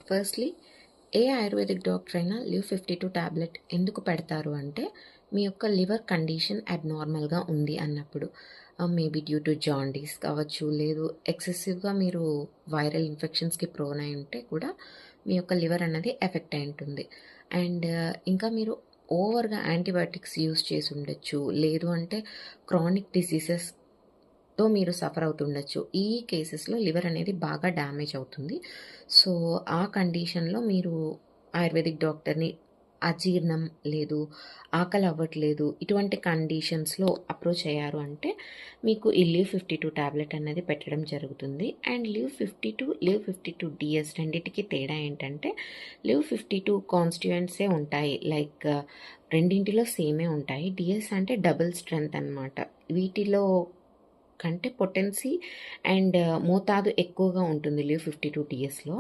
Firstly ఏ ayurvedic doctor అయినా లివ్-52 tablet ఎందుకు పెడతారు అంటే, మీ యొక్క లివర్ కండిషన్ అబ్‌నార్మల్‌గా ఉంది అన్నప్పుడు. మేబీ డ్యూ టు జాండీస్ కావచ్చు, లేదు ఎక్సెసివ్‌గా మీరు వైరల్ ఇన్ఫెక్షన్స్‌కి ప్రోన్ అయి ఉంటే కూడా మీ యొక్క లివర్ అన్నది ఎఫెక్ట్ అయి ఉంటుంది. అండ్ ఇంకా మీరు ఓవర్‌గా యాంటీబయాటిక్స్ యూజ్ చేసి ఉండొచ్చు. లేదు అంటే క్రానిక్ డిసీజెస్‌తో మీరు సఫర్ అవుతుండొచ్చు. ఈ కేసెస్‌లో లివర్ అనేది బాగా డ్యామేజ్ అవుతుంది. సో, ఆ కండిషన్‌లో మీరు ఆయుర్వేదిక్ డాక్టర్‌ని అజీర్ణం లేదు, ఆకలి అవ్వట్లేదు, ఇటువంటి కండిషన్స్‌లో అప్రోచ్ అయ్యారు అంటే, మీకు ఈ లివ్-52 టాబ్లెట్ అనేది పెట్టడం జరుగుతుంది. అండ్ లివ్-52, లివ్-52 డీఎస్ రెండిటికి తేడా ఏంటంటే, లివ్-52 కాన్స్టిట్యూయెంట్సే ఉంటాయి. లైక్ రెండింటిలో సేమే ఉంటాయి. డీఎస్ అంటే డబుల్ స్ట్రెంత్ అనమాట. వీటిలో కంటే పొటెన్సీ అండ్ మోతాదు ఎక్కువగా ఉంటుంది లివ్-52 డీఎస్‌లో.